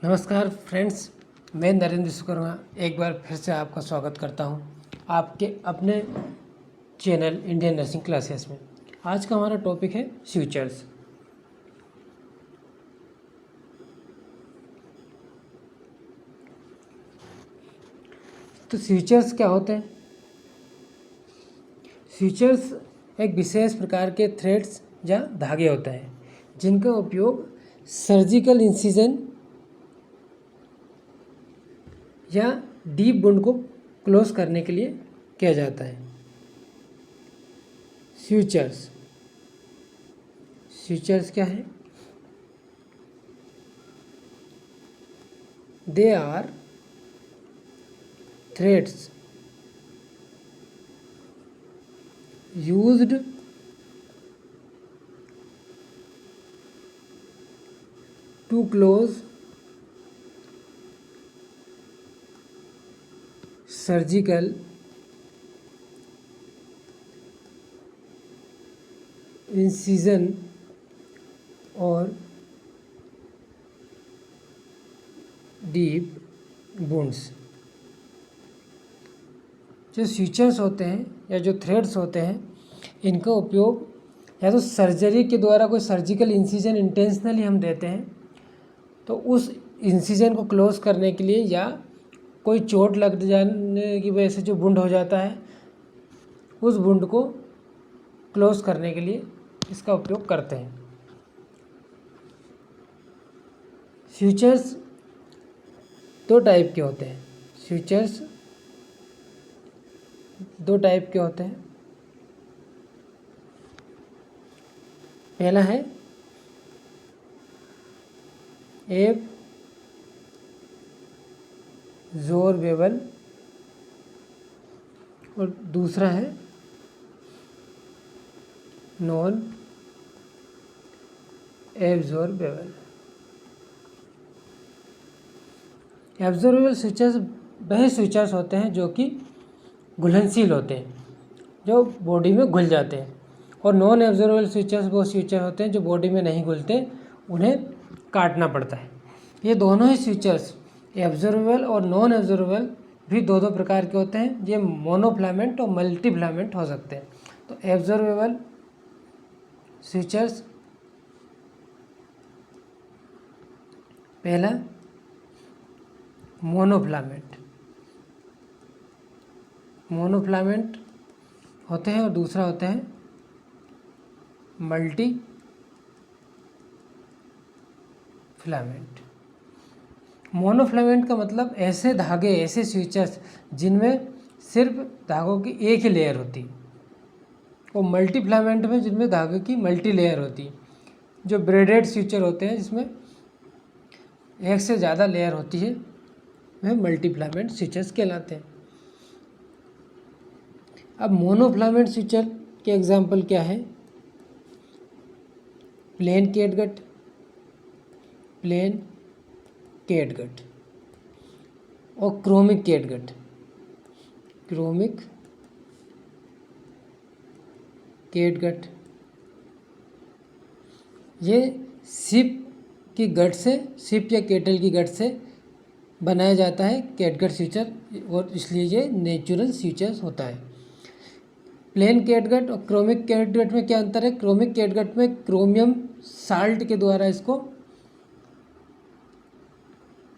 नमस्कार फ्रेंड्स, मैं नरेंद्र विश्वकर्मा एक बार फिर से आपका स्वागत करता हूं आपके अपने चैनल इंडियन नर्सिंग क्लासेस में। आज का हमारा टॉपिक है स्विचर्स। तो स्विचर्स क्या होते हैं? स्विचर्स एक विशेष प्रकार के थ्रेड्स या धागे होते हैं जिनका उपयोग सर्जिकल इंसिजन या डीप वुंड को क्लोज करने के लिए किया जाता है। स्विचर्स क्या है? They are threads used to close surgical incision और deep wounds। जो स्विचर्स होते हैं या जो थ्रेड्स होते हैं, इनका उपयोग या तो सर्जरी के द्वारा कोई सर्जिकल इंसिजन इंटेंशनली हम देते हैं तो उस इंसिजन को क्लोज करने के लिए, या कोई चोट लग जाने की वजह से जो वुंड हो जाता है उस वुंड को क्लोज करने के लिए इसका उपयोग करते हैं। स्विचर्स दो टाइप के होते हैं। पहला है एब्जॉर्बेबल और दूसरा है नॉन एब्जॉर्बेबल। एब्जॉर्बेबल स्विचर्स वह स्विचर्स होते हैं जो कि घुलनशील होते हैं, जो बॉडी में घुल जाते हैं, और नॉन एब्जॉर्बेबल स्विचर्स वो स्विचर होते हैं जो बॉडी में नहीं घुलते, उन्हें काटना पड़ता है। ये दोनों ही स्विचर्स, एब्जॉर्बेबल और नॉन एब्जॉर्बेबल, भी दो प्रकार के होते हैं। ये मोनोफिलामेंट और मल्टीफिलामेंट हो सकते हैं। तो एब्जॉर्बेबल स्विचर्स, पहला मोनोफिलामेंट होते हैं और दूसरा होते हैं मल्टी फिलामेंट। मोनोफिलामेंट का मतलब ऐसे धागे, ऐसे स्विचर्स जिनमें सिर्फ धागों की एक ही लेयर होती, और मल्टी फिलामेंट में जिनमें धागे की मल्टी लेयर होती। जो ब्रेडेड स्विचर होते हैं जिसमें एक से ज़्यादा लेयर होती है, वह मल्टी फिलामेंट स्विचर्स कहलाते हैं। अब मोनोफिलामेंट स्विचर के एग्जाम्पल क्या है? प्लेन कैटगट और क्रोमिक कैटगट। ये शिप या केटल की गट से बनाया जाता है कैटगट स्विचर, और इसलिए ये नेचुरल स्विचर्स होता है। प्लेन कैटगट और क्रोमिक कैटगट में क्या अंतर है? क्रोमिक कैटगट में क्रोमियम साल्ट के द्वारा इसको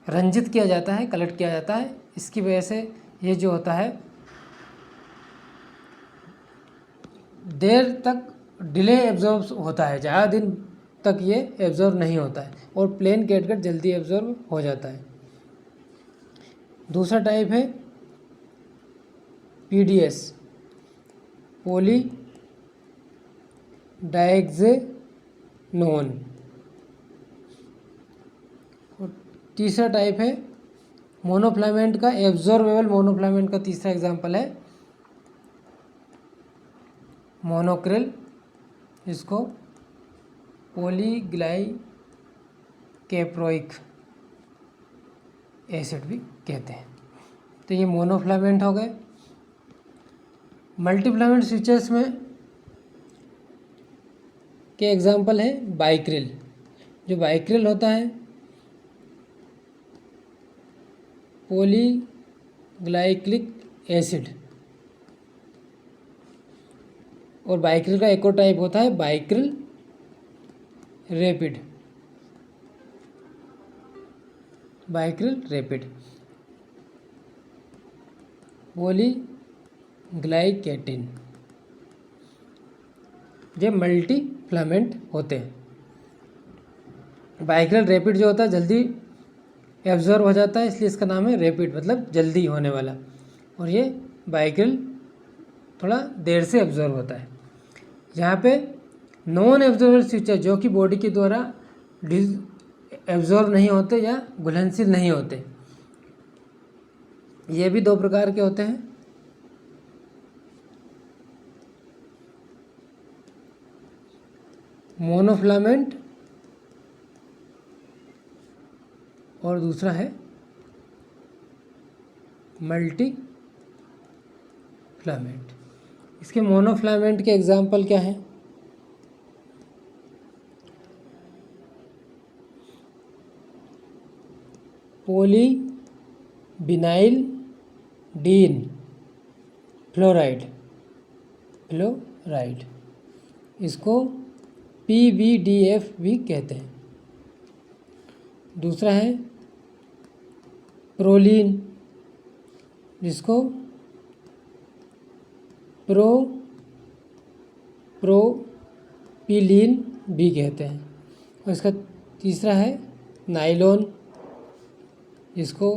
रंजित किया जाता है, कलट किया जाता है। इसकी वजह से ये जो होता है देर तक डिले एब्जॉर्ब होता है, ज़्यादा दिन तक ये एब्जॉर्ब नहीं होता है, और प्लेन कैटगट जल्दी एब्जॉर्ब हो जाता है। दूसरा टाइप है PDS, पॉली डायग्जेनोन, और तीसरा टाइप है मोनोफिलामेंट का, एब्जॉर्बेबल मोनोफिलामेंट का तीसरा एग्जांपल है मोनोक्रिल, इसको पॉलीग्लाइकेप्रोइक एसिड भी कहते हैं। तो ये मोनोफिलामेंट हो गए। मल्टीफिलामेंट स्विचर्स में के एग्जांपल है बाइक्रिल। जो बाइक्रिल होता है पॉलीग्लाइक्लिक एसिड। और बाइक्रिल का एक और टाइप होता है बाइक्रिल रैपिड। बाइक्रिल रैपिड। पॉलीग्लाइकेटिन, ये मल्टी फिलामेंट होते हैं। बाइक्रिल रैपिड जो होता है जल्दी एब्जॉर्ब हो जाता है, इसलिए इसका नाम है रैपिड, मतलब जल्दी होने वाला। और ये बाइक्रिल थोड़ा देर से एब्जॉर्ब होता है। यहाँ पे नॉन एब्जॉर्बेबल स्विचेस जो कि बॉडी के द्वारा एब्जॉर्ब नहीं होते या घुलनशील नहीं होते, ये भी दो प्रकार के होते हैं। मोनोफिलामेंट और दूसरा है मल्टी फिलामेंट। इसके मोनोफिलामेंट के एग्जाम्पल क्या हैं? पॉलीविनाइल डीन फ्लोराइड, इसको PBDF भी कहते हैं। दूसरा है प्रोलीन, जिसको प्रोपीलीन भी कहते हैं। और इसका तीसरा है नाइलॉन, जिसको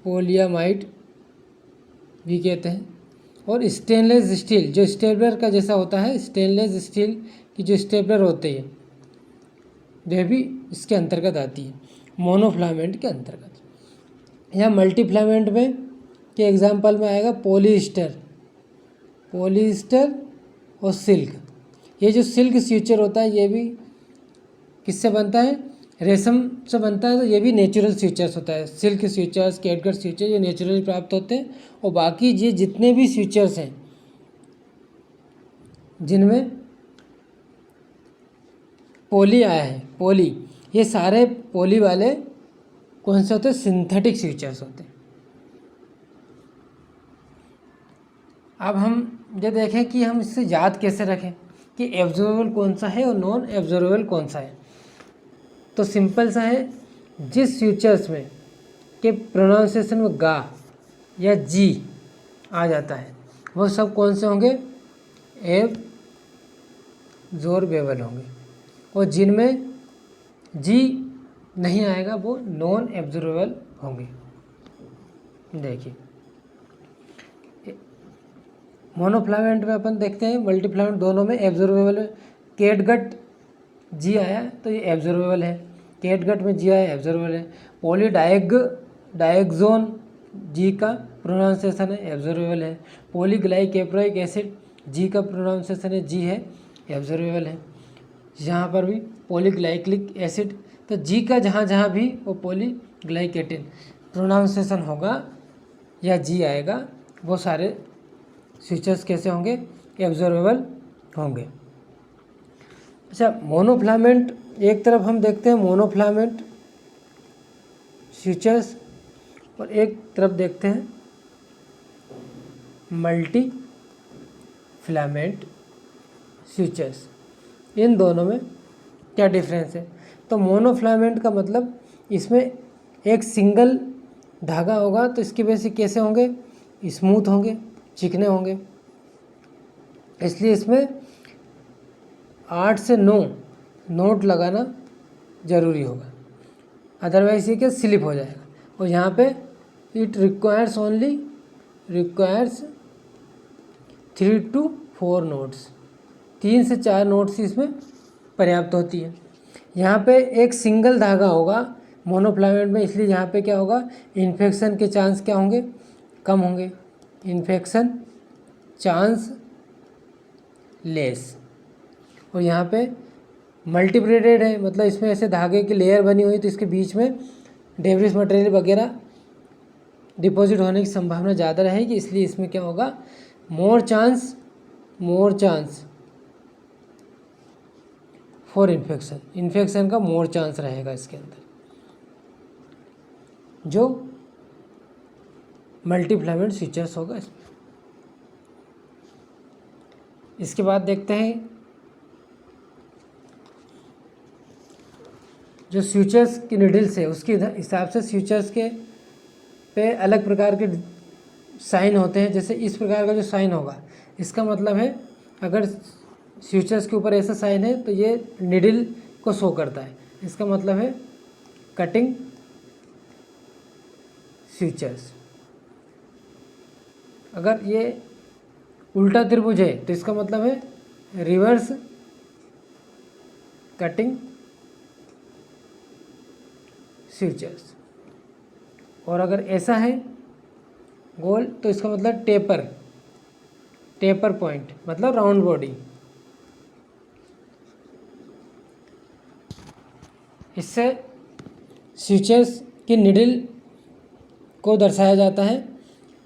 पोलियामाइड भी कहते हैं। और स्टेनलेस स्टील जो स्टेपलर का जैसा होता है, स्टेनलेस स्टील की जो स्टेपलर होती है वह भी इसके अंतर्गत आती है, मोनोफिलामेंट के अंतर्गत। यहाँ मल्टीफिलामेंट में के एग्जाम्पल में आएगा पॉलीस्टर और सिल्क। ये जो सिल्क स्यूचर होता है ये भी किससे बनता है? रेशम से बनता है। तो ये भी नेचुरल स्यूचर्स होता है। सिल्क स्यूचर्स, कैटगट स्यूचर, ये नेचुरली प्राप्त होते हैं। और बाकी ये जितने भी स्यूचर्स हैं जिनमें पॉली आया है, पॉली, ये सारे पॉली वाले कौन से होते हैं? सिंथेटिक स्यूचर्स होते हैं। अब हम ये देखें कि हम इससे याद कैसे रखें कि एब्जॉर्बेबल कौन सा है और नॉन एब्जॉर्बेबल कौन सा है। तो सिंपल सा है, जिस स्यूचर्स में के प्रोनाउंसिएशन में गा या जी आ जाता है वो सब कौन से होंगे? एब्जॉर्बेबल होंगे। और जिनमें जी नहीं आएगा वो नॉन एब्जॉर्बेबल होंगे। देखिए मोनोफिलामेंट में अपन देखते हैं, मल्टीफिलामेंट दोनों में एब्जॉर्बेबल है। कैटगट जी आया तो ये एब्जॉर्बेबल है, कैटगट में जी आया एब्जॉर्बेबल है। डायगोन जी का प्रोनाउंसिएशन है, एब्जॉर्बेबल है। पॉलीग्लाइकेप्रोइक एसिड जी का प्रोनाउंसिएशन है, जी है, एब्जॉर्बेबल है। यहाँ पर भी पॉलीग्लाइक्लिक एसिड, तो जी का जहाँ जहाँ भी वो पॉलीग्लाइकेटिन प्रोनाउंसिएशन होगा या जी आएगा वो सारे स्विचेस कैसे होंगे? एब्जॉर्बेबल होंगे। अच्छा, मोनोफिलामेंट एक तरफ हम देखते हैं मोनोफिलामेंट स्विचेस और एक तरफ देखते हैं मल्टी फिलामेंट स्विचेस। इन दोनों में क्या डिफरेंस है? तो मोनोफिलामेंट का मतलब इसमें एक सिंगल धागा होगा तो इसकी वजह से कैसे होंगे? स्मूथ होंगे, चिकने होंगे। इसलिए इसमें 8 से 9 नोट लगाना ज़रूरी होगा, अदरवाइज ये क्या स्लिप हो जाएगा। और यहाँ पे इट रिक्वायर्स 3 to 4 नोट्स, 3 से 4 नोट्स इसमें पर्याप्त होती है। यहाँ पे एक सिंगल धागा होगा मोनोफिलामेंट में, इसलिए यहाँ पे क्या होगा? इन्फेक्शन के चांस क्या होंगे? कम होंगे, इन्फेक्शन चांस लेस। और यहाँ पे मल्टीब्रेडेड है, मतलब इसमें ऐसे धागे की लेयर बनी हुई तो इसके बीच में डेब्रिस मटेरियल वगैरह डिपॉजिट होने की संभावना ज़्यादा रहेगी, इसलिए इसमें क्या होगा? मोर चांस फॉर इन्फेक्शन का मोर चांस रहेगा इसके अंदर। जो मल्टी फिलामेंट स्विचेस होगा इसमें। इसके बाद देखते हैं जो स्विचेस की नीडल्स है उसके हिसाब से स्विचेस के पे अलग प्रकार के साइन होते हैं। जैसे इस प्रकार का जो साइन होगा इसका मतलब है अगर स्विचेस के ऊपर ऐसा साइन है तो ये नीडल को शो करता है, इसका मतलब है कटिंग स्विचेस। अगर ये उल्टा त्रिभुज है तो इसका मतलब है रिवर्स कटिंग स्विचेस। और अगर ऐसा है गोल तो इसका मतलब टेपर पॉइंट मतलब राउंड बॉडी। इससे स्विचेस की निडल को दर्शाया जाता है।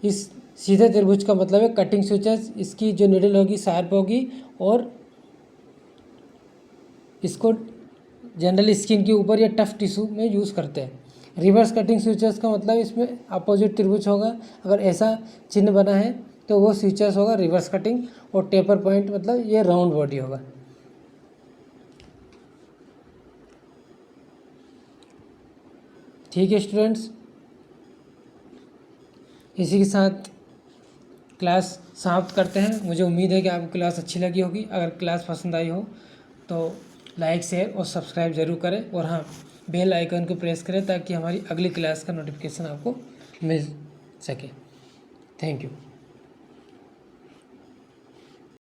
इस सीधे त्रिभुज का मतलब है कटिंग स्विचेस, इसकी जो निडल होगी शार्प होगी और इसको जनरली स्किन के ऊपर या टफ टिश्यू में यूज़ करते हैं। रिवर्स कटिंग स्विचेस का मतलब इसमें अपोजिट त्रिभुज होगा, अगर ऐसा चिन्ह बना है तो वो स्विचेस होगा रिवर्स कटिंग, और टेपर पॉइंट मतलब ये राउंड बॉडी होगा। ठीक है स्टूडेंट्स, इसी के साथ क्लास समाप्त करते हैं। मुझे उम्मीद है कि आपको क्लास अच्छी लगी होगी। अगर क्लास पसंद आई हो तो लाइक शेयर और सब्सक्राइब ज़रूर करें, और हाँ बेल आइकन को प्रेस करें ताकि हमारी अगली क्लास का नोटिफिकेशन आपको मिल सके। Thank you.